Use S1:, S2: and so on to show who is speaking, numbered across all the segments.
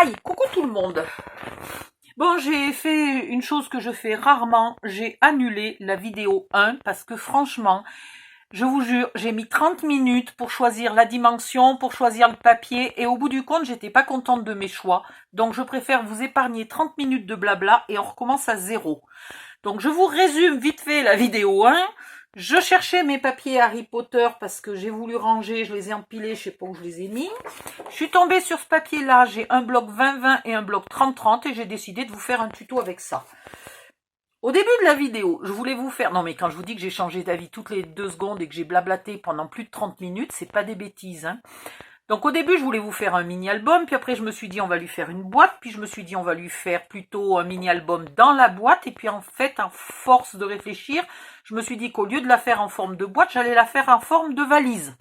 S1: Aïe, coucou tout le monde. Bon, j'ai fait une chose que je fais rarement, j'ai annulé la vidéo 1 parce que franchement, je vous jure, j'ai mis 30 minutes pour choisir la dimension, pour choisir le papier et au bout du compte, j'étais pas contente de mes choix. Donc je préfère vous épargner 30 minutes de blabla et on recommence à zéro. Donc je vous résume vite fait la vidéo 1. Je cherchais mes papiers Harry Potter parce que j'ai voulu ranger, je les ai empilés, je sais pas où je les ai mis. Je suis tombée sur ce papier-là, j'ai un bloc 20-20 et un bloc 30-30 et j'ai décidé de vous faire un tuto avec ça. Au début de la vidéo, je voulais vous faire... Non mais quand je vous dis que j'ai changé d'avis toutes les 2 secondes et que j'ai blablaté pendant plus de 30 minutes, c'est pas des bêtises, hein. Donc au début, je voulais vous faire un mini-album, puis après je me suis dit on va lui faire une boîte, puis je me suis dit on va lui faire plutôt un mini-album dans la boîte, et puis en fait, à force de réfléchir, je me suis dit qu'au lieu de la faire en forme de boîte, j'allais la faire en forme de valise.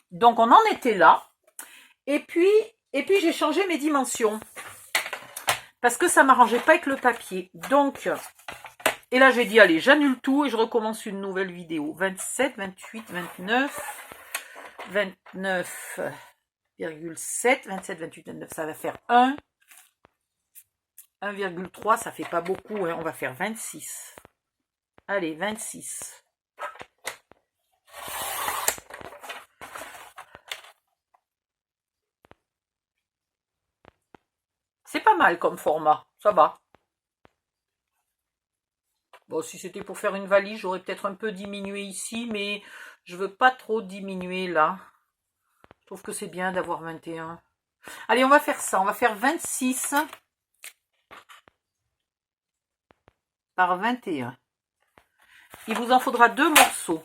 S1: Donc on en était là, et puis j'ai changé mes dimensions, parce que ça m'arrangeait pas avec le papier. Donc, et là j'ai dit allez, j'annule tout et je recommence une nouvelle vidéo. 27, 28, 29, 29... 27, 28, 29, ça va faire 1, 1,3, ça fait pas beaucoup, hein, on va faire 26. Allez, 26. C'est pas mal comme format, ça va. Bon, si c'était pour faire une valise, j'aurais peut-être un peu diminué ici, mais je veux pas trop diminuer là. Je trouve que c'est bien d'avoir 21. Allez, on va faire ça. On va faire 26 par 21. Il vous en faudra 2 morceaux.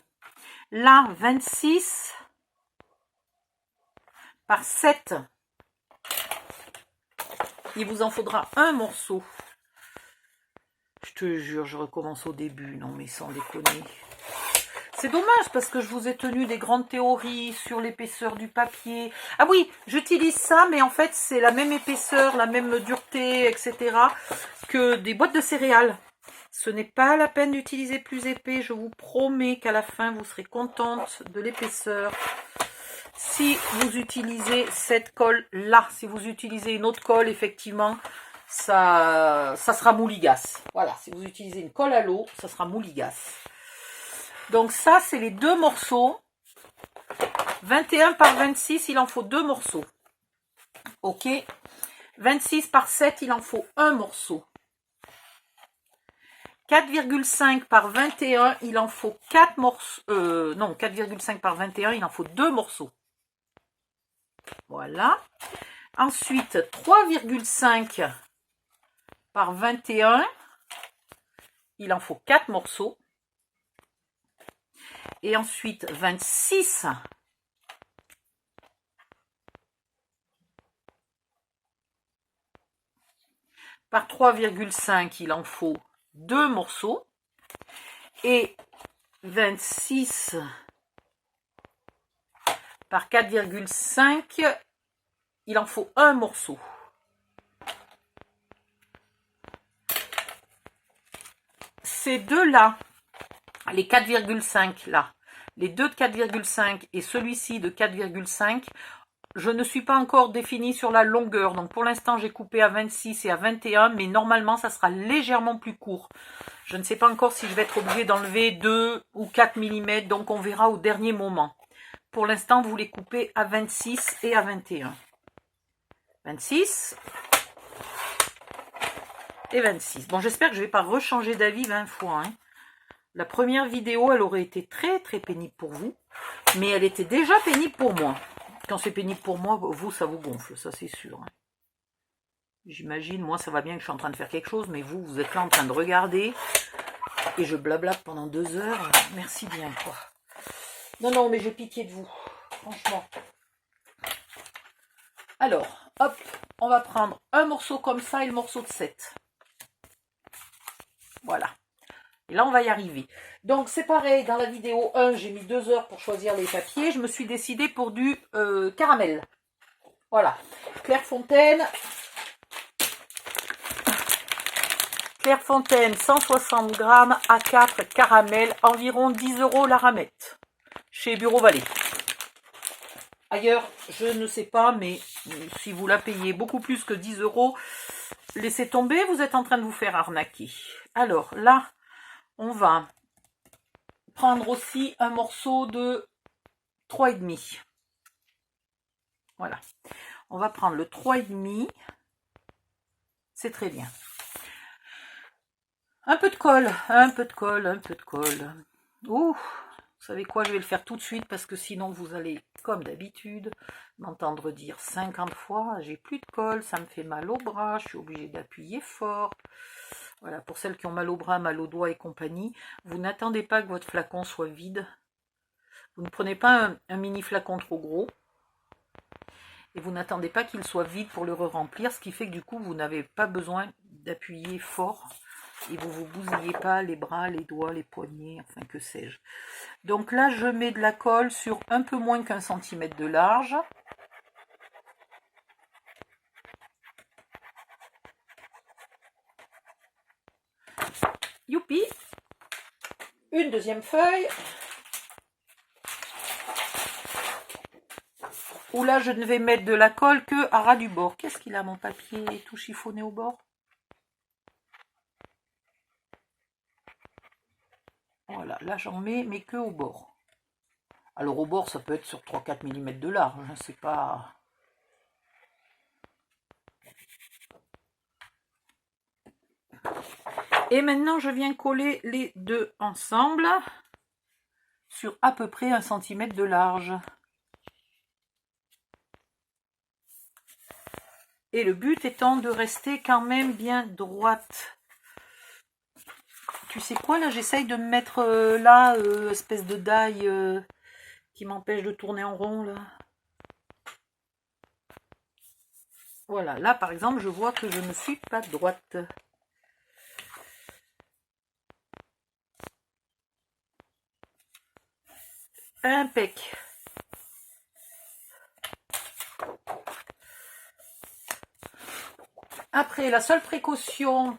S1: Là, 26 par 7. Il vous en faudra un morceau. Je te jure, je recommence au début. Non, mais sans déconner. C'est dommage parce que je vous ai tenu des grandes théories sur l'épaisseur du papier. Ah oui, j'utilise ça, mais en fait, c'est la même épaisseur, la même dureté, etc. que des boîtes de céréales. Ce n'est pas la peine d'utiliser plus épais. Je vous promets qu'à la fin, vous serez contente de l'épaisseur. Si vous utilisez cette colle-là, si vous utilisez une autre colle, effectivement, ça sera mouligasse. Voilà, si vous utilisez une colle à l'eau, ça sera mouligasse. Donc ça, c'est les 2 morceaux. 21 par 26, il en faut 2 morceaux. Ok. 26 par 7, il en faut un morceau. 4,5 par 21, il en faut 4 morceaux. Non, 4,5 par 21, il en faut 2 morceaux. Voilà. Ensuite, 3,5 par 21, il en faut 4 morceaux. Et ensuite, 26 par 3,5, il en faut 2 morceaux. Et 26 par 4,5, il en faut un morceau. Ces deux-là, les 4,5 là, les deux de 4,5 et celui-ci de 4,5, je ne suis pas encore définie sur la longueur. Donc pour l'instant, j'ai coupé à 26 et à 21, mais normalement, ça sera légèrement plus court. Je ne sais pas encore si je vais être obligée d'enlever 2 ou 4 mm, donc on verra au dernier moment. Pour l'instant, vous les coupez à 26 et à 21. 26 et 26. Bon, j'espère que je ne vais pas rechanger d'avis 20 fois, hein. La première vidéo, elle aurait été très très pénible pour vous, mais elle était déjà pénible pour moi. Quand c'est pénible pour moi, vous, ça vous gonfle, ça c'est sûr. J'imagine, moi ça va bien que je suis en train de faire quelque chose, mais vous, vous êtes là en train de regarder, et je blablate pendant 2 heures, merci bien quoi. Non, non, mais j'ai pitié de vous, franchement. Alors, hop, on va prendre un morceau comme ça et le morceau de 7. Voilà. Et là, on va y arriver. Donc, c'est pareil, dans la vidéo 1, j'ai mis 2 heures pour choisir les papiers. Je me suis décidée pour du caramel. Voilà. Clairefontaine. Clairefontaine, 160 grammes, A4 caramel, environ 10 € la ramette. Chez Bureau Vallée. Ailleurs, je ne sais pas, mais Si vous la payez beaucoup plus que 10 €, laissez tomber, vous êtes en train de vous faire arnaquer. Alors là, on va prendre aussi un morceau de 3,5. Voilà. On va prendre le 3,5. C'est très bien. Un peu de colle, un peu de colle, un peu de colle. Ouh, vous savez quoi, je vais le faire tout de suite parce que sinon vous allez, comme d'habitude, m'entendre dire 50 fois, j'ai plus de colle, ça me fait mal au bras, je suis obligée d'appuyer fort. Voilà, pour celles qui ont mal au bras, mal aux doigts et compagnie, vous n'attendez pas que votre flacon soit vide. Vous ne prenez pas un mini flacon trop gros. Et vous n'attendez pas qu'il soit vide pour le re-remplir, ce qui fait que du coup, vous n'avez pas besoin d'appuyer fort. Et vous ne vous bousillez pas les bras, les doigts, les poignets, enfin que sais-je. Donc là, je mets de la colle sur un peu moins qu'1 cm de large. Youpi! Une deuxième feuille. Où là, je ne vais mettre de la colle que à ras du bord. Qu'est-ce qu'il a, mon papier tout chiffonné au bord? Voilà, là j'en mets, mais que au bord. Alors au bord, ça peut être sur 3-4 mm de large, hein, c'est pas... Et maintenant, je viens coller les deux ensemble sur à peu près 1 cm de large. Et le but étant de rester quand même bien droite. Tu sais quoi, là, j'essaye de me mettre là, espèce de daille qui m'empêche de tourner en rond, là. Voilà, là, par exemple, je vois que je ne suis pas droite. Impec. Après, la seule précaution,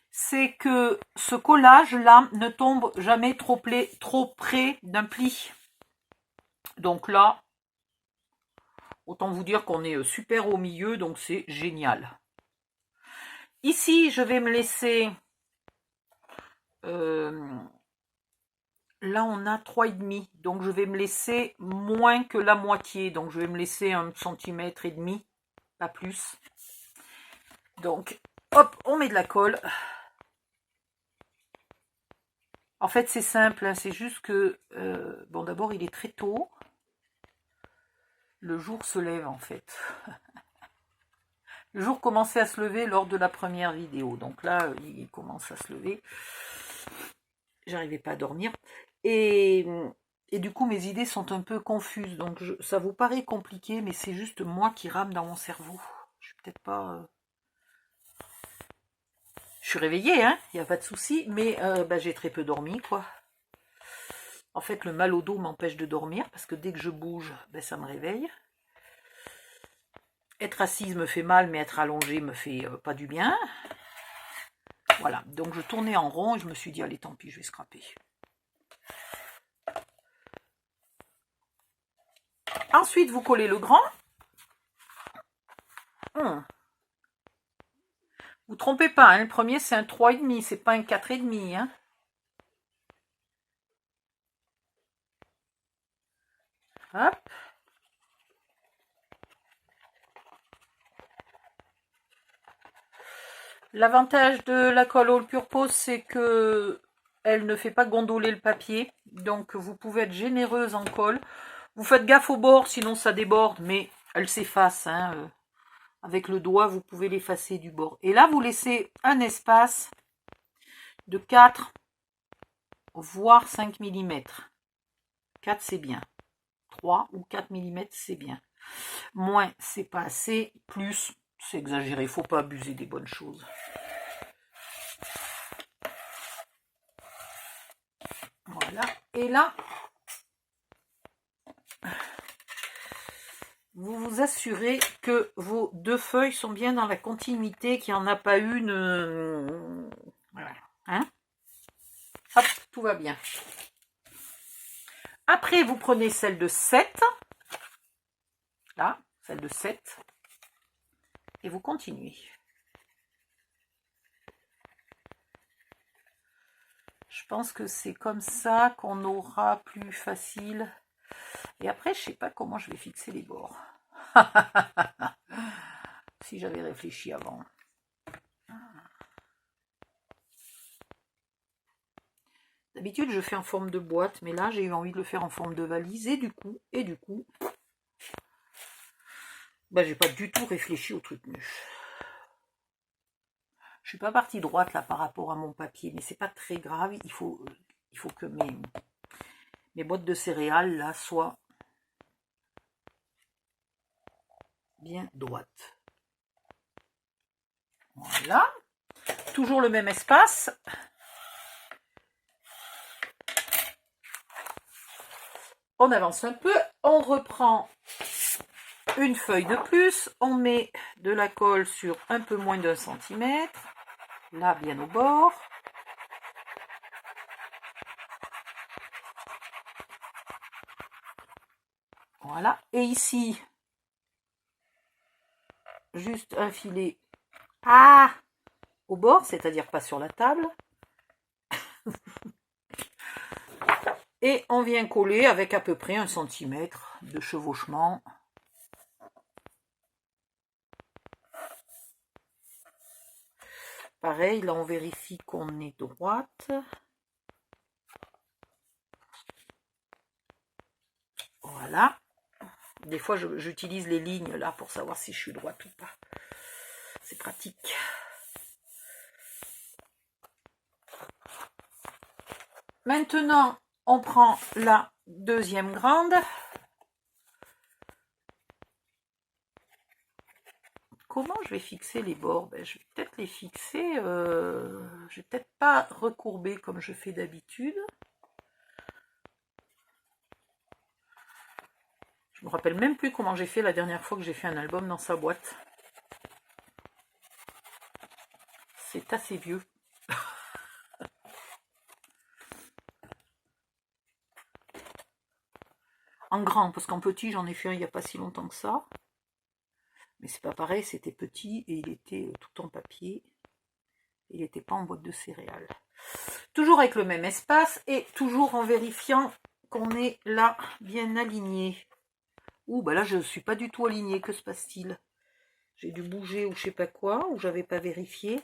S1: c'est que ce collage-là ne tombe jamais trop près d'un pli. Donc là, autant vous dire qu'on est super au milieu, donc c'est génial. Ici, je vais me laisser... là, on a 3,5, donc je vais me laisser moins que la moitié. Donc, je vais me laisser 1,5 cm, pas plus. Donc, hop, on met de la colle. En fait, c'est simple, hein, c'est juste que... bon, d'abord, il est très tôt. Le jour se lève, en fait. Le jour commençait à se lever lors de la première vidéo. Donc là, il commence à se lever. J'arrivais pas à dormir. Et du coup, mes idées sont un peu confuses. Donc, ça vous paraît compliqué, mais c'est juste moi qui rame dans mon cerveau. Je suis peut-être pas... Je suis réveillée, hein, il n'y a pas de souci, mais j'ai très peu dormi, quoi. En fait, le mal au dos m'empêche de dormir, parce que dès que je bouge, ça me réveille. Être assise me fait mal, mais être allongée me fait pas du bien. Voilà, donc je tournais en rond et je me suis dit, allez, tant pis, je vais scraper. Ensuite, vous collez le grand. Vous trompez pas, hein, le premier c'est un 3,5, c'est pas un 4,5. Hein. Hop. L'avantage de la colle All Purpose, c'est que elle ne fait pas gondoler le papier. Donc vous pouvez être généreuse en colle. Vous faites gaffe au bord, sinon ça déborde, mais elle s'efface. Hein. Avec le doigt, vous pouvez l'effacer du bord. Et là, vous laissez un espace de 4 voire 5 mm. 4, c'est bien. 3 ou 4 mm, c'est bien. Moins, c'est pas assez. Plus, c'est exagéré. Il ne faut pas abuser des bonnes choses. Voilà. Et là, vous vous assurez que vos deux feuilles sont bien dans la continuité, qu'il n'y en a pas une... voilà. Hein? Hop, tout va bien. Après, vous prenez celle de 7. Là, celle de 7. Et vous continuez. Je pense que c'est comme ça qu'on aura plus facile. Et après, je sais pas comment je vais fixer les bords. Si j'avais réfléchi avant. D'habitude, je fais en forme de boîte, mais là, j'ai eu envie de le faire en forme de valise. Et du coup, bah, j'ai pas du tout réfléchi au truc mûche. Je suis pas partie droite là par rapport à mon papier, mais c'est pas très grave. Il faut que mes boîtes de céréales là soient bien droites. Voilà. Toujours le même espace. On avance un peu, on reprend une feuille de plus, on met de la colle sur un peu moins d'1 centimètre, là bien au bord. Voilà, et ici, juste un filet au bord, c'est-à-dire pas sur la table. Et on vient coller avec à peu près 1 centimètre de chevauchement. Pareil, là on vérifie qu'on est droite. Voilà. Des fois j'utilise les lignes là pour savoir si je suis droite ou pas. C'est pratique. Maintenant, on prend la deuxième grande. Comment je vais fixer les bords? Ben, je vais peut-être les fixer, je vais peut-être pas recourber comme je fais d'habitude. Je me rappelle même plus comment j'ai fait la dernière fois que j'ai fait un album dans sa boîte. C'est assez vieux. En grand, parce qu'en petit, j'en ai fait un il n'y a pas si longtemps que ça. Mais c'est pas pareil, c'était petit et il était tout en papier. Il n'était pas en boîte de céréales. Toujours avec le même espace et toujours en vérifiant qu'on est là bien aligné. Ouh, bah là, je ne suis pas du tout alignée. Que se passe-t-il? J'ai dû bouger ou je sais pas quoi, ou j'avais pas vérifié.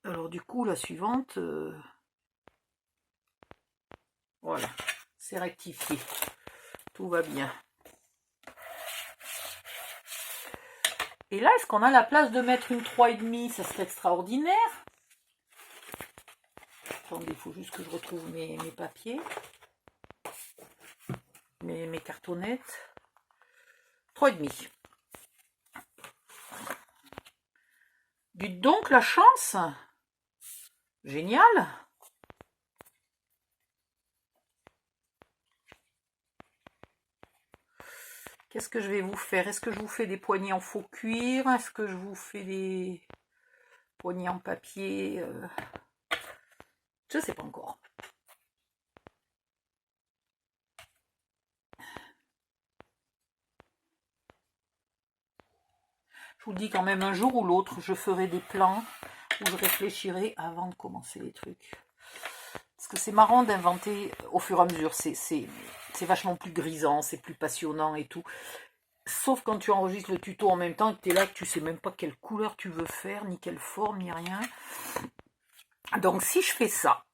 S1: Alors du coup, la suivante... Voilà, c'est rectifié. Tout va bien. Et là, est-ce qu'on a la place de mettre une 3,5? Ça serait extraordinaire. Attendez, il faut juste que je retrouve mes papiers. Mes cartonnettes. 3,5. Dites donc la chance. Génial. Qu'est-ce que je vais vous faire? Est-ce que je vous fais des poignées en faux cuir? Est-ce que je vous fais des poignées en papier? Je ne sais pas encore. Je vous dis quand même un jour ou l'autre, je ferai des plans où je réfléchirai avant de commencer les trucs. Parce que c'est marrant d'inventer au fur et à mesure. C'est vachement plus grisant, c'est plus passionnant et tout. Sauf quand tu enregistres le tuto en même temps et que tu es là, que tu sais même pas quelle couleur tu veux faire, ni quelle forme, ni rien. Donc si je fais ça...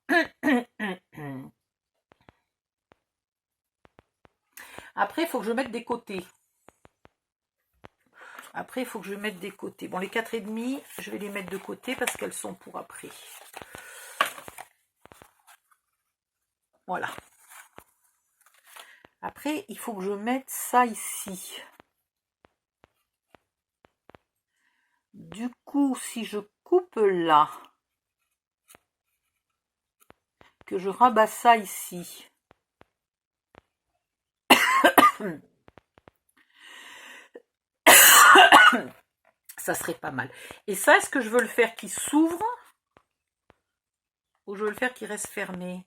S1: Après, il faut que je mette des côtés. Après, il faut que je mette des côtés. Bon, les 4,5, je vais les mettre de côté parce qu'elles sont pour après. Voilà. Après, il faut que je mette ça ici. Du coup, si je coupe là, que je rabats ça ici, ça serait pas mal. Et ça, est-ce que je veux le faire qui s'ouvre ou je veux le faire qui reste fermé?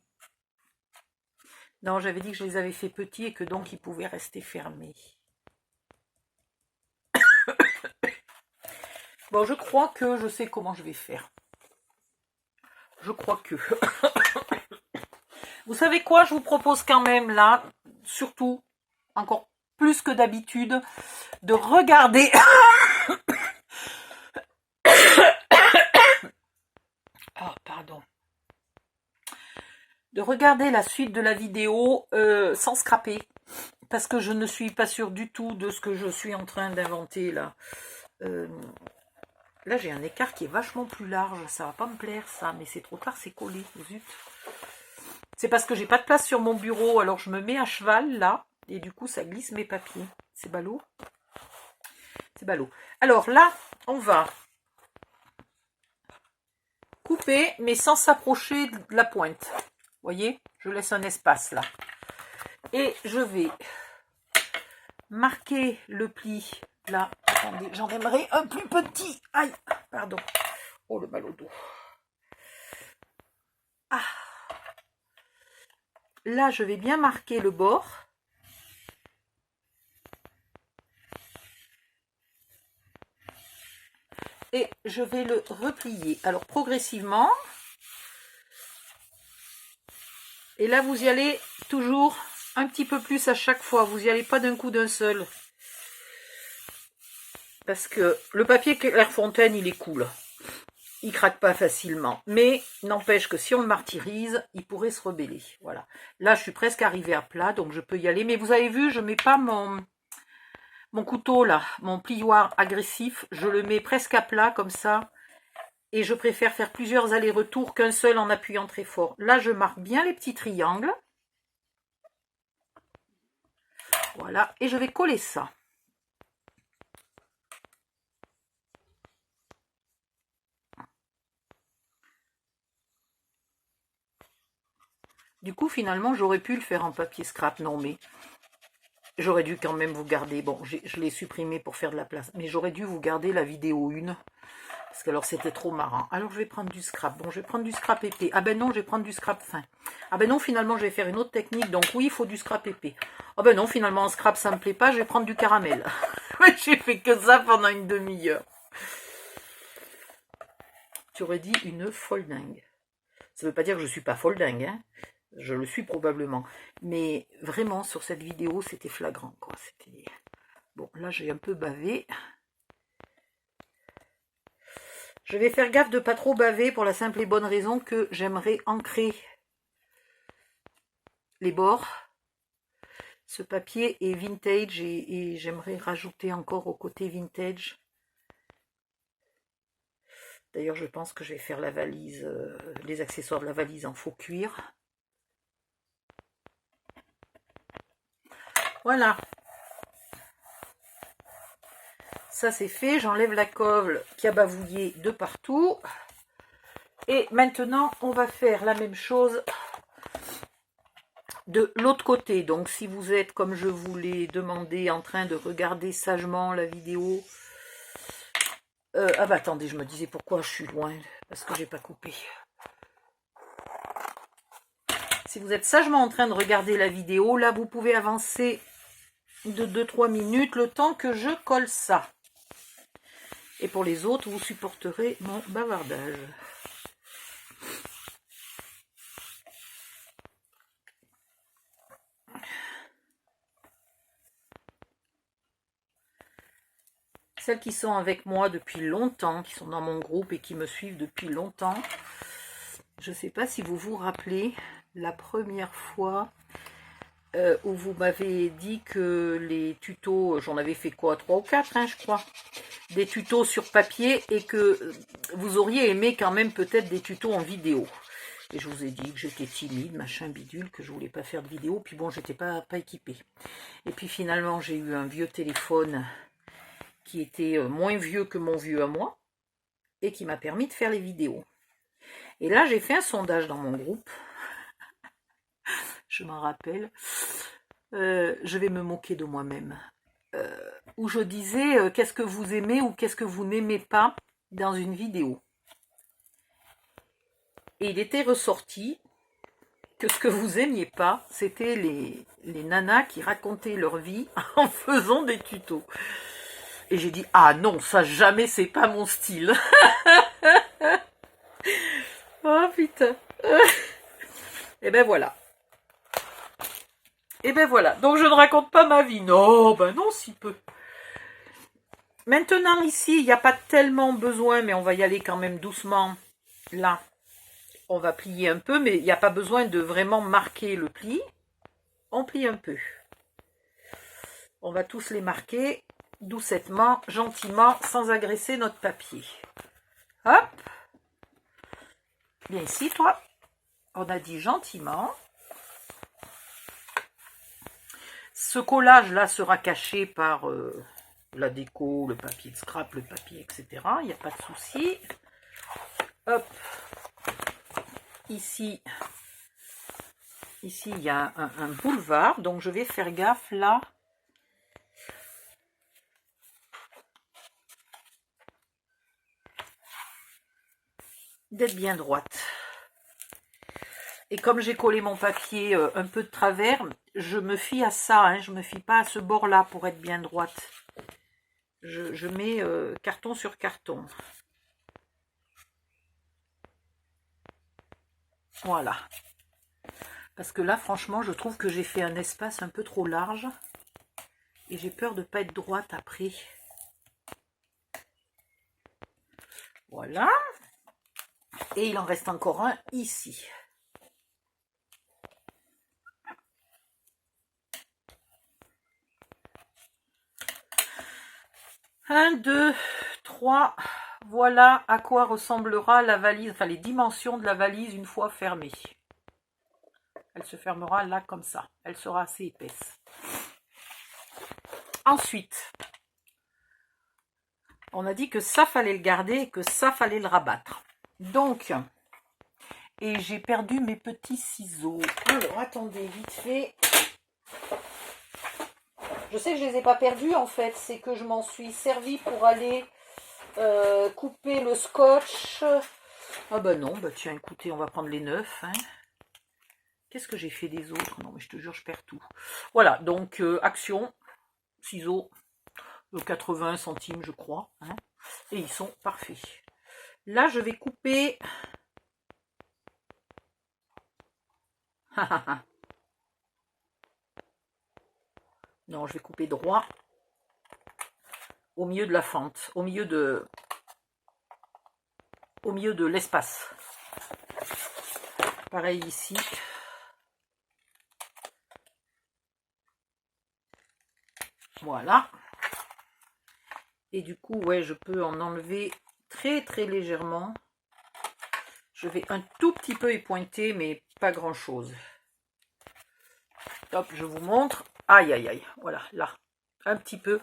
S1: Non, j'avais dit que je les avais fait petits et que donc ils pouvaient rester fermés. Bon, je crois que je sais comment je vais faire. Je crois que... Vous savez quoi, je vous propose quand même là, surtout, encore plus que d'habitude, de regarder... Oh, pardon. De regarder la suite de la vidéo sans scraper. Parce que je ne suis pas sûre du tout de ce que je suis en train d'inventer là. Là, j'ai un écart qui est vachement plus large. Ça va pas me plaire, ça. Mais c'est trop tard, c'est collé. Zut. C'est parce que j'ai pas de place sur mon bureau. Alors, je me mets à cheval, là. Et du coup, ça glisse mes papiers. C'est ballot. C'est ballot. Alors là, on va couper, mais sans s'approcher de la pointe. Vous voyez? Je laisse un espace, là. Et je vais marquer le pli, là. Attendez, j'en aimerais un plus petit. Aïe, pardon. Oh, le mal au dos. Ah. Là, je vais bien marquer le bord. Et je vais le replier. Alors, progressivement. Et là, vous y allez toujours un petit peu plus à chaque fois. Vous n'y allez pas d'un coup d'un seul. Parce que le papier Clairefontaine, il est cool. Il craque pas facilement. Mais n'empêche que si on le martyrise, il pourrait se rebeller. Voilà. Là, je suis presque arrivée à plat, donc je peux y aller. Mais vous avez vu, je ne mets pas mon couteau là, mon plioir agressif. Je le mets presque à plat comme ça. Et je préfère faire plusieurs allers-retours qu'un seul en appuyant très fort. Là, je marque bien les petits triangles. Voilà. Et je vais coller ça. Du coup, finalement, j'aurais pu le faire en papier scrap. Non, mais j'aurais dû quand même vous garder. Bon, je l'ai supprimé pour faire de la place. Mais j'aurais dû vous garder la vidéo 1. Parce que alors, c'était trop marrant. Alors, je vais prendre du scrap. Bon, je vais prendre du scrap épais. Ah ben non, je vais prendre du scrap fin. Ah ben non, finalement, je vais faire une autre technique. Donc oui, il faut du scrap épais. Ah ben non, finalement, en scrap, ça me plaît pas. Je vais prendre du caramel. J'ai fait que ça pendant une demi-heure. Tu aurais dit une folding. Ça veut pas dire que je suis pas folding, hein. Je le suis probablement. Mais vraiment, sur cette vidéo, c'était flagrant, quoi. C'était... Bon, là, j'ai un peu bavé. Je vais faire gaffe de pas trop baver pour la simple et bonne raison que j'aimerais ancrer les bords. Ce papier est vintage et j'aimerais rajouter encore au côté vintage. D'ailleurs, je pense que je vais faire la valise, les accessoires de la valise en faux cuir. Voilà. Ça, c'est fait. J'enlève la colle qui a bavouillé de partout. Et maintenant, on va faire la même chose de l'autre côté. Donc, si vous êtes, comme je vous l'ai demandé, en train de regarder sagement la vidéo... ah bah attendez, je me disais pourquoi je suis loin, parce que j'ai pas coupé. Si vous êtes sagement en train de regarder la vidéo, là, vous pouvez avancer de 2-3 minutes, le temps que je colle ça. Et pour les autres, vous supporterez mon bavardage. Celles qui sont avec moi depuis longtemps, qui sont dans mon groupe et qui me suivent depuis longtemps, je ne sais pas si vous vous rappelez la première fois où vous m'avez dit que les tutos, j'en avais fait quoi, 3 ou 4, hein, je crois, des tutos sur papier et que vous auriez aimé quand même peut-être des tutos en vidéo. Et je vous ai dit que j'étais timide, machin bidule, que je voulais pas faire de vidéo, puis bon, j'étais pas équipée. Et puis finalement, j'ai eu un vieux téléphone qui était moins vieux que mon vieux à moi, et qui m'a permis de faire les vidéos. Et là, j'ai fait un sondage dans mon groupe, je m'en rappelle, je vais me moquer de moi-même, où je disais qu'est-ce que vous aimez ou qu'est-ce que vous n'aimez pas dans une vidéo. Et il était ressorti que ce que vous aimiez pas, c'était les nanas qui racontaient leur vie en faisant des tutos. Et j'ai dit, ah non, ça jamais, c'est pas mon style. Oh putain. Et ben voilà. Et ben voilà. Donc je ne raconte pas ma vie. Non, ben non, si peu. Maintenant ici, il n'y a pas tellement besoin, mais on va y aller quand même doucement. Là, on va plier un peu, mais il n'y a pas besoin de vraiment marquer le pli. On plie un peu. On va tous les marquer doucettement, gentiment, sans agresser notre papier. Hop. Bien ici, toi. On a dit gentiment. Ce collage-là sera caché par la déco, le papier de scrap, le papier, etc. Il n'y a pas de souci. Hop. Ici, il y a un boulevard, donc je vais faire gaffe là. D'être bien droite. Et comme j'ai collé mon papier un peu de travers, je me fie à ça, hein, je ne me fie pas à ce bord-là pour être bien droite. Je mets carton sur carton. Voilà. Parce que là, franchement, je trouve que j'ai fait un espace un peu trop large. Et j'ai peur de ne pas être droite après. Voilà. Et il en reste encore un ici. Un, deux, trois. Voilà à quoi ressemblera la valise, enfin les dimensions de la valise une fois fermée. Elle se fermera là comme ça. Elle sera assez épaisse. Ensuite, on a dit que ça fallait le garder et que ça fallait le rabattre. Donc, et j'ai perdu mes petits ciseaux. Alors, attendez, vite fait. Je sais que je ne les ai pas perdus en fait. C'est que je m'en suis servi pour aller couper le scotch. Ah bah non, bah tiens, écoutez, on va prendre les neufs. Hein. Qu'est-ce que j'ai fait des autres? Non, mais je te jure, je perds tout. Voilà, donc action, ciseaux, 80 centimes, je crois. Hein, et ils sont parfaits. Là, je vais couper... non, je vais couper droit au milieu de la fente, au milieu de l'espace. Pareil ici. Voilà. Et du coup, ouais, je peux en enlever très très légèrement. Je vais un tout petit peu épointer, mais pas grand chose. Hop, je vous montre. Aïe, aïe, aïe. Voilà, là. Un petit peu.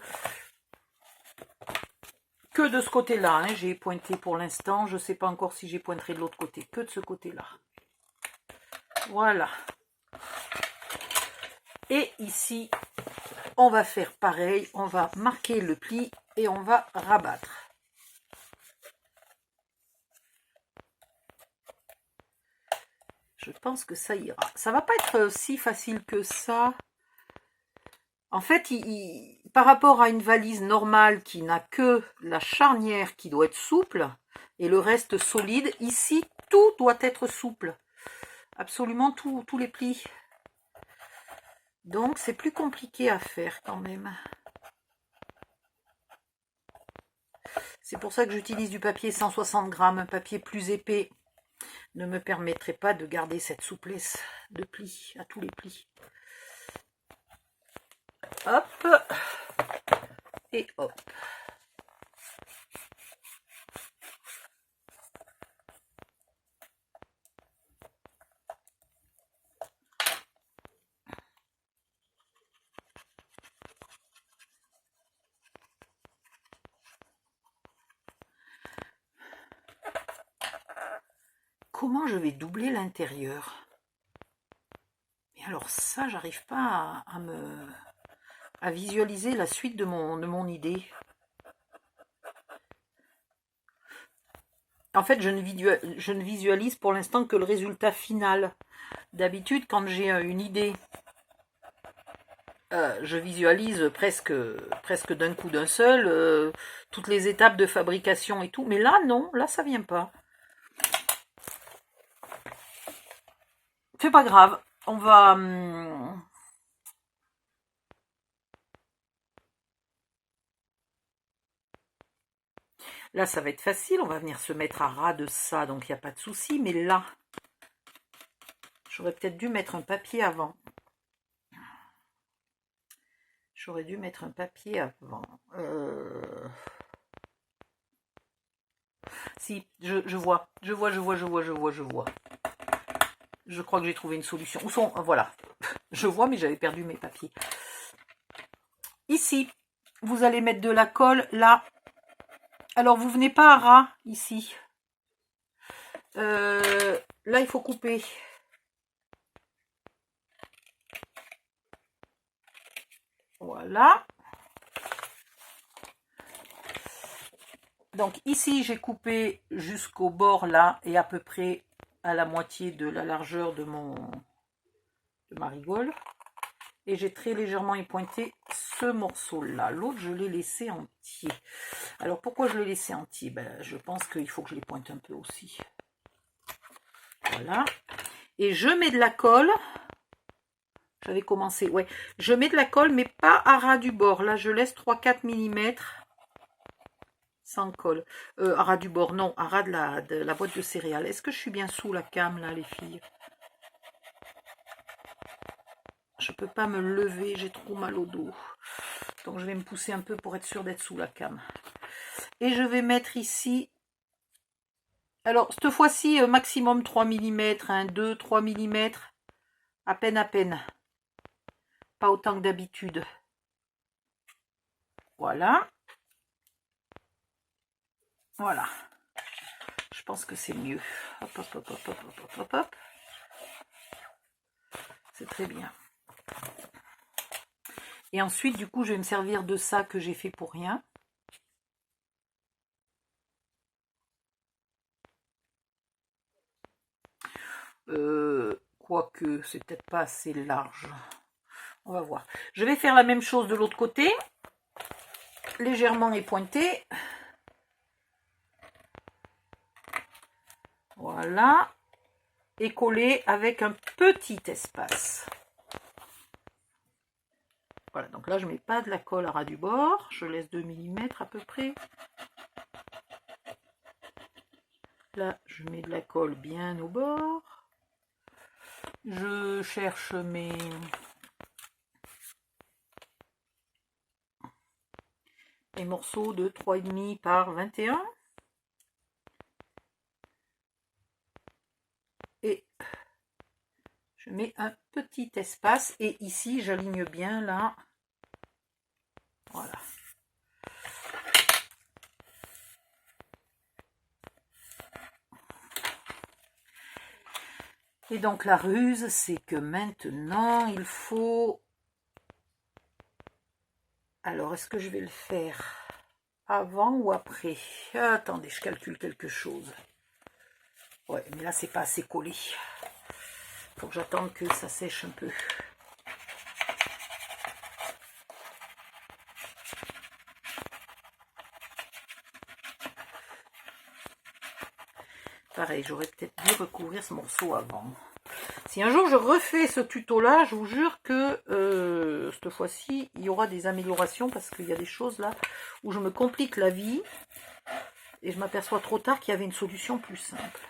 S1: Que de ce côté-là. Hein, j'ai pointé pour l'instant. Je ne sais pas encore si j'ai pointé de l'autre côté. Que de ce côté-là. Voilà. Et ici, on va faire pareil. On va marquer le pli et on va rabattre. Je pense que ça ira. Ça va pas être si facile que ça. En fait, par rapport à une valise normale qui n'a que la charnière qui doit être souple et le reste solide, ici, tout doit être souple. Absolument tous les plis. Donc, c'est plus compliqué à faire quand même. C'est pour ça que j'utilise du papier 160 grammes, un papier plus épais ne me permettrait pas de garder cette souplesse de plis, à tous les plis. Hop, et hop. Comment je vais doubler l'intérieur? Et alors ça, j'arrive pas à visualiser la suite de mon idée. En fait, je ne visualise pour l'instant que le résultat final. D'habitude, quand j'ai une idée, je visualise presque d'un coup d'un seul, toutes les étapes de fabrication et tout. Mais là, non, là, ça vient pas. C'est pas grave, on va... Là, ça va être facile, on va venir se mettre à ras de ça, donc il n'y a pas de souci. Mais là, j'aurais peut-être dû mettre un papier avant. J'aurais dû mettre un papier avant. Si, je vois. Je crois que j'ai trouvé une solution. Où sont... Voilà. Je vois, mais j'avais perdu mes papiers. Ici, vous allez mettre de la colle, là. Alors, vous venez pas à ras, ici. Là, il faut couper. Voilà. Donc, ici, j'ai coupé jusqu'au bord, là, et à peu près à la moitié de la largeur de ma rigole. Et j'ai très légèrement épointé ce morceau-là. L'autre, je l'ai laissé entier. Alors, pourquoi je l'ai laissé entier? Ben, je pense qu'il faut que je les pointe un peu aussi. Voilà. Et je mets de la colle. J'avais commencé, ouais. Je mets de la colle, mais pas à ras du bord. Là, je laisse 3-4 mm sans colle. À ras du bord, non, à ras de la boîte de céréales. Est-ce que je suis bien sous la cam, là, les filles? Je peux pas me lever, j'ai trop mal au dos. Donc, je vais me pousser un peu pour être sûre d'être sous la cam. Et je vais mettre ici... Alors, cette fois-ci, maximum 3 mm, 2-3 mm. À peine. Pas autant que d'habitude. Voilà. Voilà. Je pense que c'est mieux. Hop. C'est très bien. Et ensuite, du coup, je vais me servir de ça que j'ai fait pour rien. Quoique, c'est peut-être pas assez large. On va voir. Je vais faire la même chose de l'autre côté. Légèrement épointé. Voilà. Et coller avec un petit espace. Voilà, donc là, je ne mets pas de la colle à ras du bord. Je laisse 2 mm à peu près. Là, je mets de la colle bien au bord. Je cherche mes morceaux de 3,5 par 21. Et je mets un petit espace. Et ici, j'aligne bien là. Voilà. Et donc la ruse, c'est que maintenant, il faut... Alors, est-ce que je vais le faire avant ou après? Attendez, je calcule quelque chose. Ouais, mais là, c'est pas assez collé. Il faut que j'attende que ça sèche un peu. Pareil, j'aurais peut-être dû recouvrir ce morceau avant. Si un jour je refais ce tuto-là, je vous jure que cette fois-ci, il y aura des améliorations parce qu'il y a des choses là où je me complique la vie et je m'aperçois trop tard qu'il y avait une solution plus simple.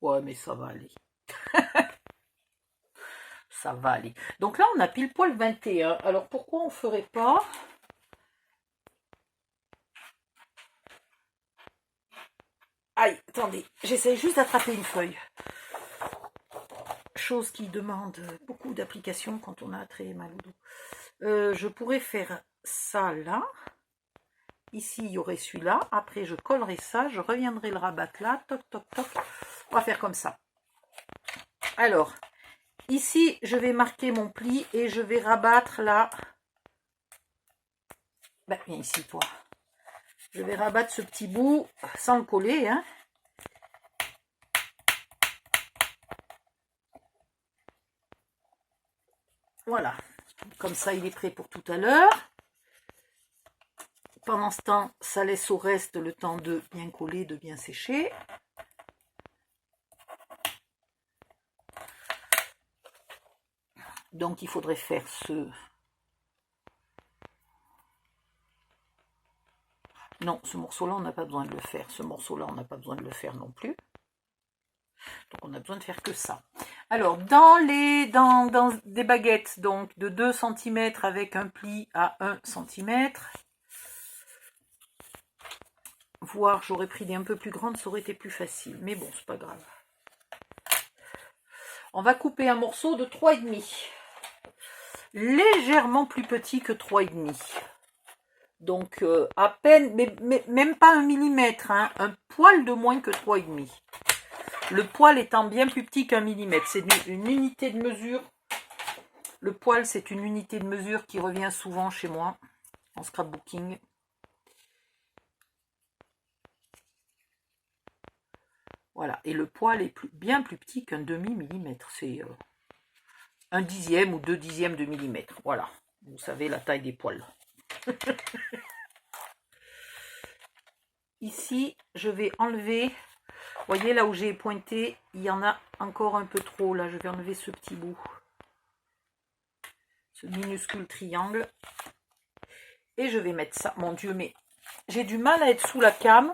S1: Ouais, mais ça va aller. Ça va aller. Donc là, on a pile poil 21. Alors pourquoi on ferait pas... Aïe, attendez, j'essaie juste d'attraper une feuille. Chose qui demande beaucoup d'application quand on a très mal au dos. Je pourrais faire ça là. Ici, il y aurait celui-là. Après, je collerai ça. Je reviendrai le rabattre là. Toc, toc, toc. On va faire comme ça. Alors, ici, je vais marquer mon pli et je vais rabattre là Ben, viens ici, toi. Je vais rabattre ce petit bout sans le coller, hein. Voilà. Comme ça, il est prêt pour tout à l'heure. Pendant ce temps, ça laisse au reste le temps de bien coller, de bien sécher. Donc, il faudrait faire ce... Non, ce morceau-là, on n'a pas besoin de le faire. Ce morceau-là, on n'a pas besoin de le faire non plus. Donc, on a besoin de faire que ça. Alors, dans des baguettes donc de 2 cm avec un pli à 1 cm, voire j'aurais pris des un peu plus grandes, ça aurait été plus facile. Mais bon, c'est pas grave. On va couper un morceau de 3,5. Légèrement plus petit que 3,5. Donc, à peine, mais même pas 1 mm, hein, un poil de moins que 3,5. Le poil étant bien plus petit qu'un millimètre. C'est une unité de mesure. Le poil, c'est une unité de mesure qui revient souvent chez moi en scrapbooking. Voilà. Et le poil est bien plus petit qu'un demi-millimètre. C'est 1/10 ou 2/10 de millimètre. Voilà. Vous savez la taille des poils. Ici, je vais enlever... Vous voyez là où j'ai pointé, il y en a encore un peu trop. Là, je vais enlever ce petit bout. Ce minuscule triangle. Et je vais mettre ça. Mon Dieu, mais j'ai du mal à être sous la came.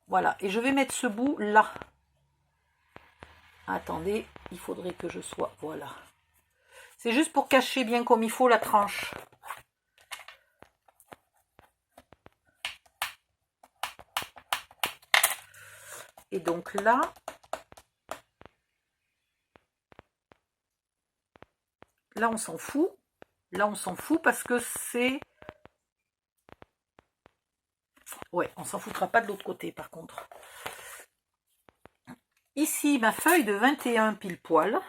S1: Voilà. Et je vais mettre ce bout là. Attendez, il faudrait que je sois... Voilà. C'est juste pour cacher bien comme il faut la tranche. Et donc là, on s'en fout. Là, on s'en fout parce que c'est... Ouais, on s'en foutra pas de l'autre côté, par contre. Ici, ma feuille de 21 pile poil,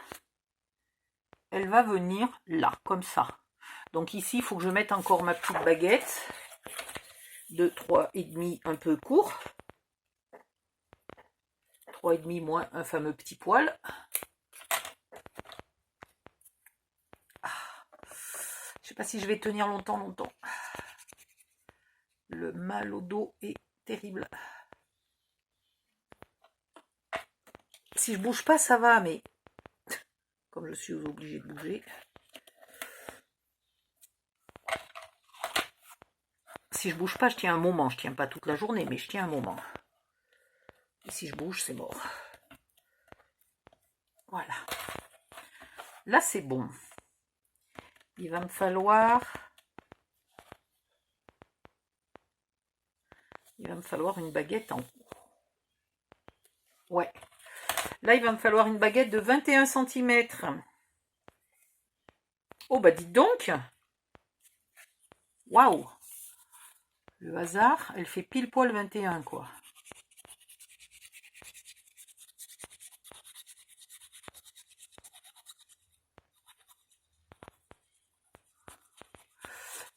S1: elle va venir là, comme ça. Donc ici, il faut que je mette encore ma petite baguette de 3,5 un peu court. 3,5 moins un fameux petit poil. Je sais pas si je vais tenir longtemps. Le mal au dos est terrible. Si je bouge pas, ça va, mais comme je suis obligée de bouger. Si je bouge pas, je tiens un moment. Je tiens pas toute la journée, mais je tiens un moment. Et si je bouge, c'est mort. Voilà. Là, c'est bon. Il va me falloir... une baguette en haut. Ouais. Là, il va me falloir une baguette de 21 cm. Oh, bah dites donc. Waouh. Le hasard, elle fait pile poil 21, quoi.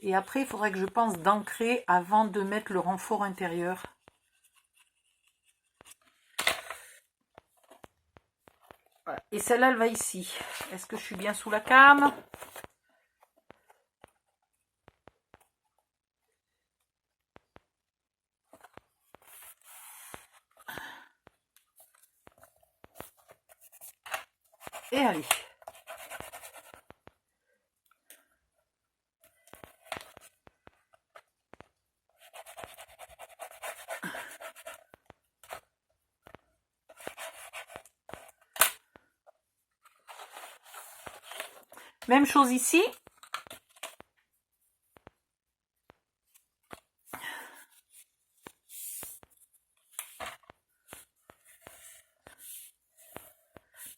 S1: Et après, il faudrait que je pense d'ancrer avant de mettre le renfort intérieur. Voilà. Et celle-là, elle va ici. Est-ce que je suis bien sous la came? Et allez. Même chose ici.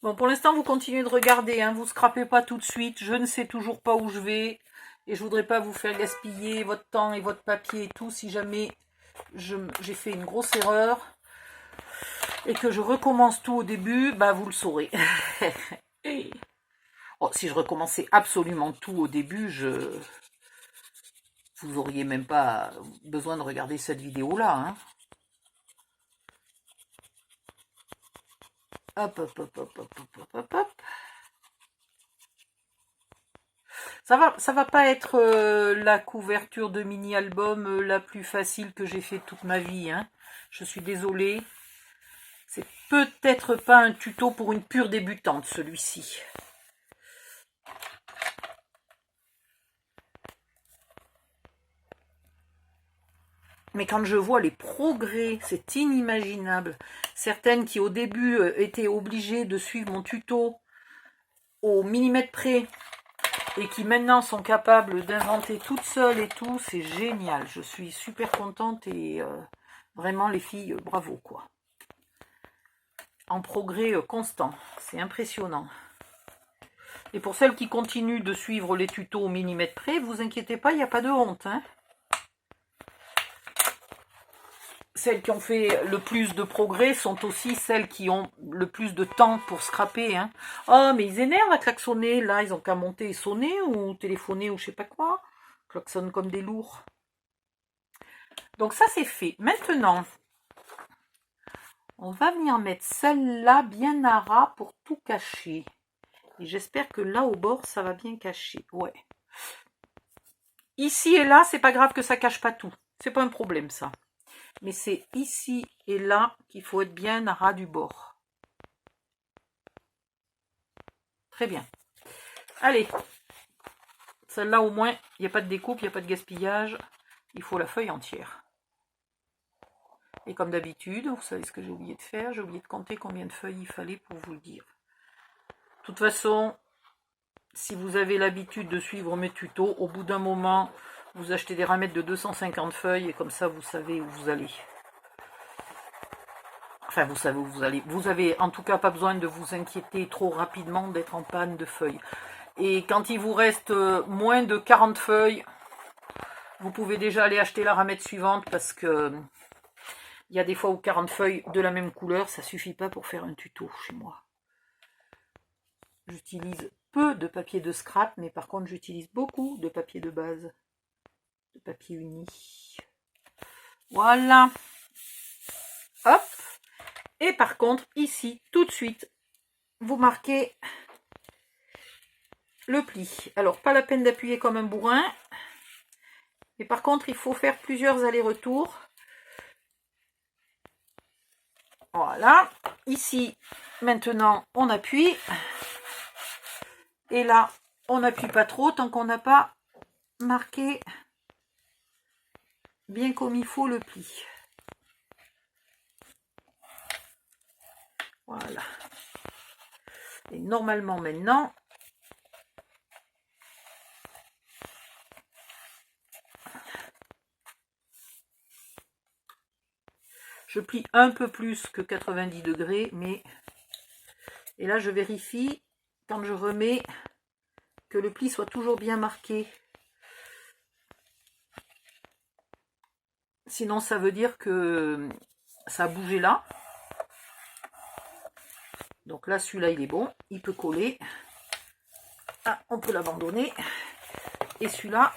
S1: Bon, pour l'instant, vous continuez de regarder, hein, vous ne scrapez pas tout de suite. Je ne sais toujours pas où je vais. Et je voudrais pas vous faire gaspiller votre temps et votre papier et tout si jamais j'ai fait une grosse erreur et que je recommence tout au début, bah vous le saurez. Oh, si je recommençais absolument tout au début, vous auriez même pas besoin de regarder cette vidéo-là. Hein. Hop, hop, hop, hop, hop, hop, hop, hop. Ça va pas être la couverture de mini-album la plus facile que j'ai fait toute ma vie. Hein. Je suis désolée. C'est peut-être pas un tuto pour une pure débutante, celui-ci. Mais quand je vois les progrès, c'est inimaginable. Certaines qui au début étaient obligées de suivre mon tuto au millimètre près et qui maintenant sont capables d'inventer toutes seules et tout, c'est génial. Je suis super contente et vraiment les filles, bravo quoi. En progrès constant, c'est impressionnant. Et pour celles qui continuent de suivre les tutos au millimètre près, vous inquiétez pas, il n'y a pas de honte. Hein. Celles qui ont fait le plus de progrès sont aussi celles qui ont le plus de temps pour scraper. Hein. Oh, mais ils énervent à klaxonner. Là, ils ont qu'à monter et sonner ou téléphoner ou je sais pas quoi. Klaxonnent comme des lourds. Donc ça, c'est fait. Maintenant, on va venir mettre celle-là bien à ras pour tout cacher. Et j'espère que là, au bord, ça va bien cacher. Ouais. Ici et là, c'est pas grave que ça cache pas tout. C'est pas un problème, ça. Mais c'est ici et là qu'il faut être bien à ras du bord. Très bien. Allez. Celle-là, au moins, il n'y a pas de découpe, il n'y a pas de gaspillage. Il faut la feuille entière. Et comme d'habitude, vous savez ce que j'ai oublié de faire. J'ai oublié de compter combien de feuilles il fallait pour vous le dire. De toute façon, si vous avez l'habitude de suivre mes tutos, au bout d'un moment, vous achetez des ramettes de 250 feuilles et comme ça, vous savez où vous allez. Enfin, vous savez où vous allez. Vous avez en tout cas pas besoin de vous inquiéter trop rapidement d'être en panne de feuilles. Et quand il vous reste moins de 40 feuilles, vous pouvez déjà aller acheter la ramette suivante parce que il y a des fois où 40 feuilles de la même couleur, ça suffit pas pour faire un tuto chez moi. J'utilise peu de papier de scrap, mais par contre j'utilise beaucoup de papier de base, de papier uni. Voilà. Hop. Et par contre, ici, tout de suite, vous marquez le pli. Alors, pas la peine d'appuyer comme un bourrin. Mais par contre, il faut faire plusieurs allers-retours. Voilà. Ici, maintenant, on appuie. Et là, on n'appuie pas trop tant qu'on n'a pas marqué bien comme il faut le pli. Voilà. Et normalement, maintenant, je plie un peu plus que 90 degrés, mais... Et là, je vérifie, quand je remets, que le pli soit toujours bien marqué. Sinon, ça veut dire que ça a bougé là. Donc là, celui-là, il est bon. Il peut coller. Ah, on peut l'abandonner. Et celui-là...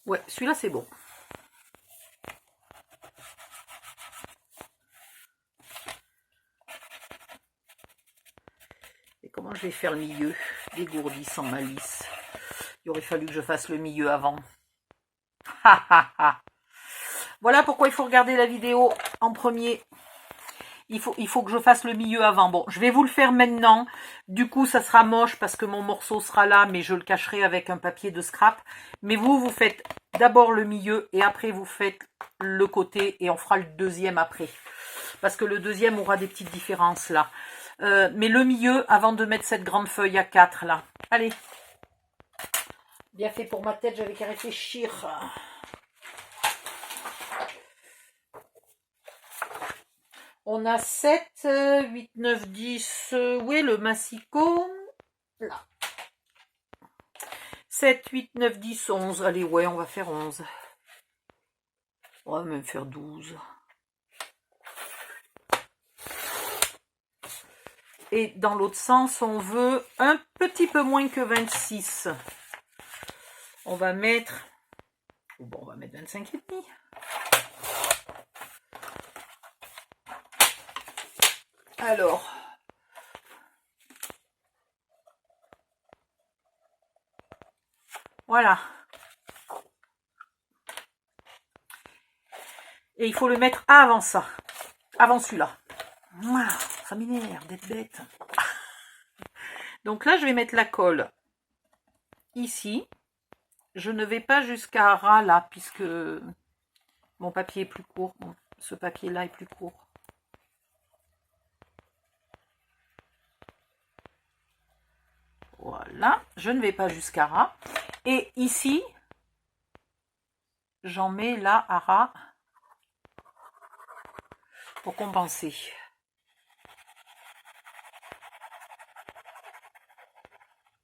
S1: Ouais, celui-là, c'est bon. Et comment je vais faire le milieu? Dégourdi sans malice. Il aurait fallu que je fasse le milieu avant. Voilà pourquoi il faut regarder la vidéo en premier. Il faut que je fasse le milieu avant. Bon, je vais vous le faire maintenant. Du coup, ça sera moche parce que mon morceau sera là, mais je le cacherai avec un papier de scrap. Mais vous faites d'abord le milieu et après vous faites le côté et on fera le deuxième après. Parce que le deuxième aura des petites différences là. Mais le milieu avant de mettre cette grande feuille à 4 là. Allez. Bien fait pour ma tête, j'avais qu'à réfléchir. On a 7, 8, 9, 10. Où est le massicot? Là. 7, 8, 9, 10, 11. Allez, ouais, on va faire 11. On va même faire 12. Et dans l'autre sens, on veut un petit peu moins que 26. On va mettre... Bon, on va mettre 25,5. Alors... Voilà. Et il faut le mettre avant ça. Avant celui-là. Ça m'énerve d'être bête. Donc là, je vais mettre la colle ici. Je ne vais pas jusqu'à ras là, puisque mon papier est plus court. Bon, ce papier-là est plus court. Voilà. Je ne vais pas jusqu'à ras. Et ici, j'en mets là à ras pour compenser.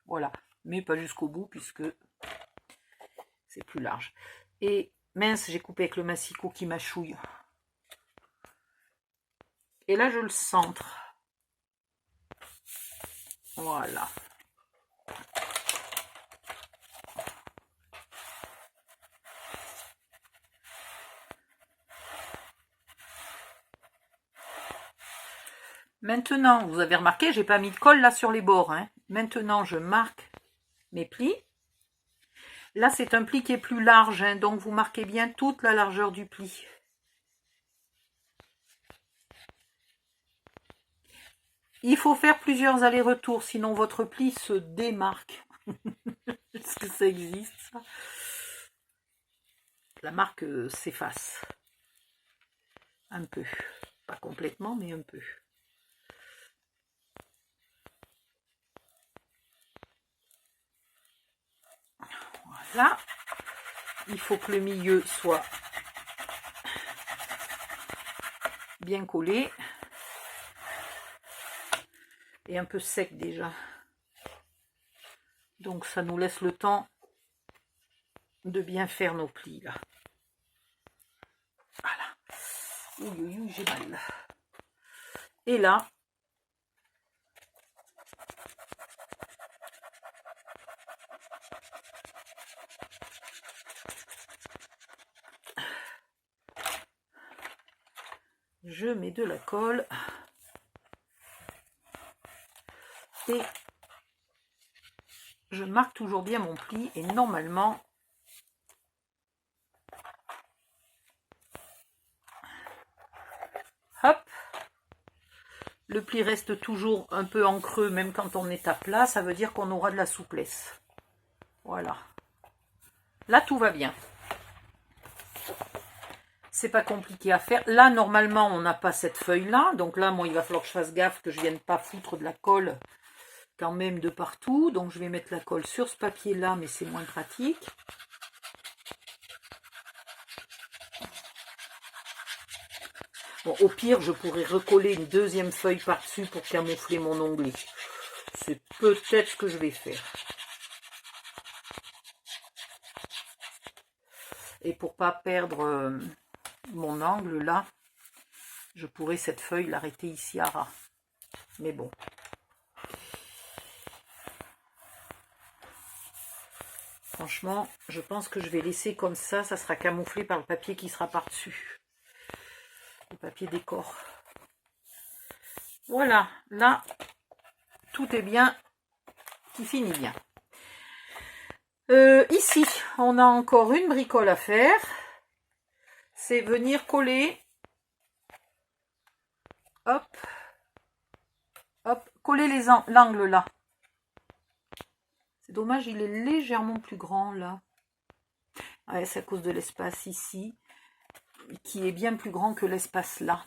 S1: Voilà. Mais pas jusqu'au bout, puisque c'est plus large. Et mince, j'ai coupé avec le massicot qui mâchouille. Et là, je le centre. Voilà. Maintenant, vous avez remarqué, j'ai pas mis de colle là sur les bords. Hein. Maintenant, je marque mes plis. Là, c'est un pli qui est plus large, hein, donc vous marquez bien toute la largeur du pli. Il faut faire plusieurs allers-retours, sinon votre pli se démarque. Est-ce que ça existe, ça? La marque s'efface. Un peu. Pas complètement, mais un peu. Voilà. Il faut que le milieu soit bien collé. Et un peu sec déjà. Donc ça nous laisse le temps de bien faire nos plis là. Voilà. Ouh, j'ai mal. Et là, je mets de la colle et je marque toujours bien mon pli et normalement hop, le pli reste toujours un peu en creux même quand on est à plat, ça veut dire qu'on aura de la souplesse. Voilà. Là tout va bien. C'est pas compliqué à faire. Là, normalement, on n'a pas cette feuille-là. Donc là, moi, il va falloir que je fasse gaffe que je ne vienne pas foutre de la colle quand même de partout. Donc, je vais mettre la colle sur ce papier-là, mais c'est moins pratique. Bon, au pire, je pourrais recoller une deuxième feuille par-dessus pour camoufler mon onglet. C'est peut-être ce que je vais faire. Et pour pas perdre mon angle là, je pourrais cette feuille l'arrêter ici à ras. Mais bon. Franchement, je pense que je vais laisser comme ça. Ça sera camouflé par le papier qui sera par-dessus. Le papier décor. Voilà. Là, tout est bien. Qui finit bien. Ici, on a encore une bricole à faire. C'est venir coller. Hop. Hop. Coller l'angle là. C'est dommage, il est légèrement plus grand là. Ouais, c'est à cause de l'espace ici, qui est bien plus grand que l'espace là.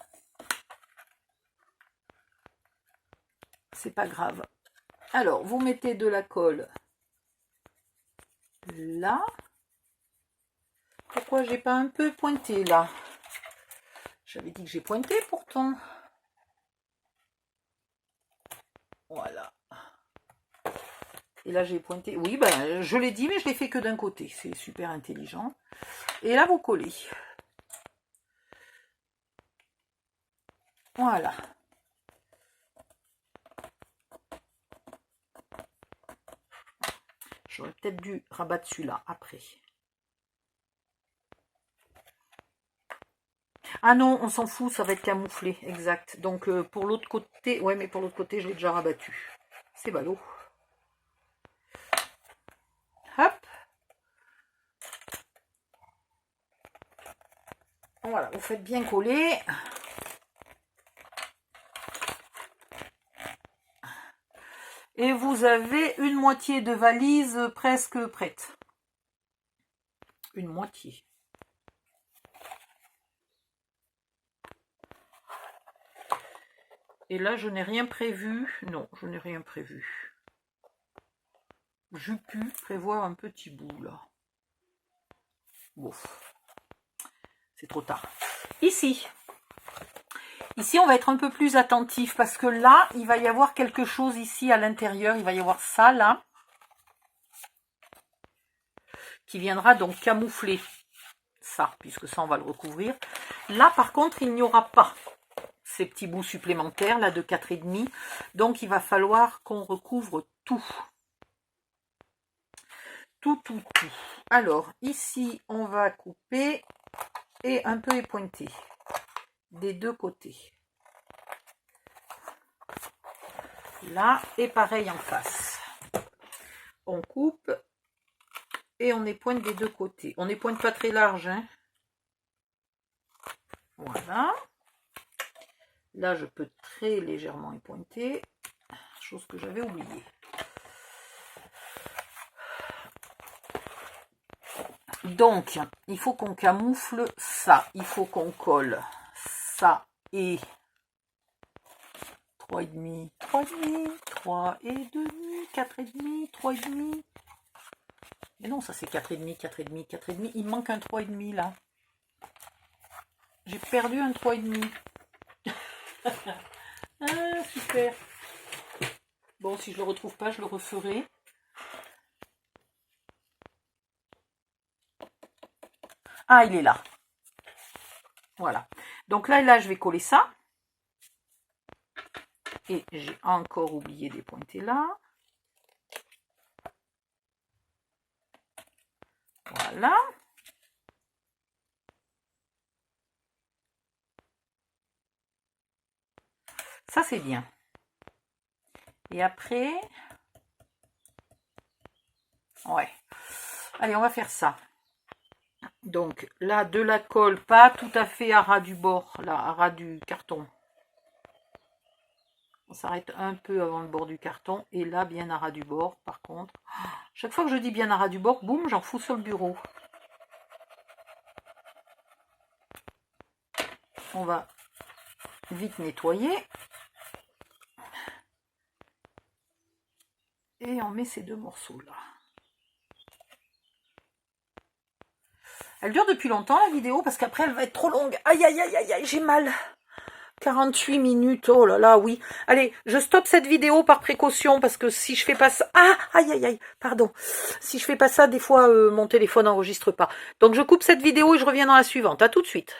S1: C'est pas grave. Alors, vous mettez de la colle là. Pourquoi j'ai pas un peu pointé là? J'avais dit que j'ai pointé pourtant. Voilà. Et là, j'ai pointé. Oui, ben, je l'ai dit, mais je l'ai fait que d'un côté. C'est super intelligent. Et là, vous collez. Voilà. J'aurais peut-être dû rabattre celui-là après. Ah non, on s'en fout, ça va être camouflé, exact. Donc pour l'autre côté, ouais, mais pour l'autre côté, je l'ai déjà rabattu. C'est ballot. Hop. Voilà, vous faites bien coller. Et vous avez une moitié de valise presque prête. Une moitié. Et là, je n'ai rien prévu. Non, je n'ai rien prévu. J'ai pu prévoir un petit bout, là. Bon. C'est trop tard. Ici, on va être un peu plus attentif parce que là, il va y avoir quelque chose ici à l'intérieur. Il va y avoir ça, là, qui viendra donc camoufler ça, puisque ça, on va le recouvrir. Là, par contre, il n'y aura pas ces petits bouts supplémentaires, là, de 4,5. Donc, il va falloir qu'on recouvre tout. Tout. Alors, ici, on va couper et un peu épointer des deux côtés. Là, et pareil en face. On coupe et on épointe des deux côtés. On épointe pas très large, hein. Voilà. Là, je peux très légèrement épointer, chose que j'avais oubliée. Donc, il faut qu'on camoufle ça. Il faut qu'on colle ça et 3,5, 3,5, 4,5, 3,5. Mais non, ça c'est 4,5, 4,5, 4,5. Il manque un 3,5 là. J'ai perdu un 3,5. Ah, super. Bon, si je le retrouve pas, je le referai. Ah, il est là. Voilà. Donc là, je vais coller ça. Et j'ai encore oublié des pointés là. Voilà. Ça, c'est bien. Et après... Ouais. Allez, on va faire ça. Donc là, de la colle, pas tout à fait à ras du bord, là, à ras du carton. On s'arrête un peu avant le bord du carton. Et là, bien à ras du bord, par contre. Chaque fois que je dis bien à ras du bord, boum, j'en fous sur le bureau. On va vite nettoyer. Et on met ces deux morceaux-là. Elle dure depuis longtemps, la vidéo, parce qu'après, elle va être trop longue. Aïe, aïe, aïe, aïe, aïe, j'ai mal. 48 minutes, oh là là, oui. Allez, je stoppe cette vidéo par précaution, parce que si je fais pas ça... Ah, aïe, aïe, aïe, pardon. Si je fais pas ça, des fois, mon téléphone n'enregistre pas. Donc, je coupe cette vidéo et je reviens dans la suivante. À tout de suite.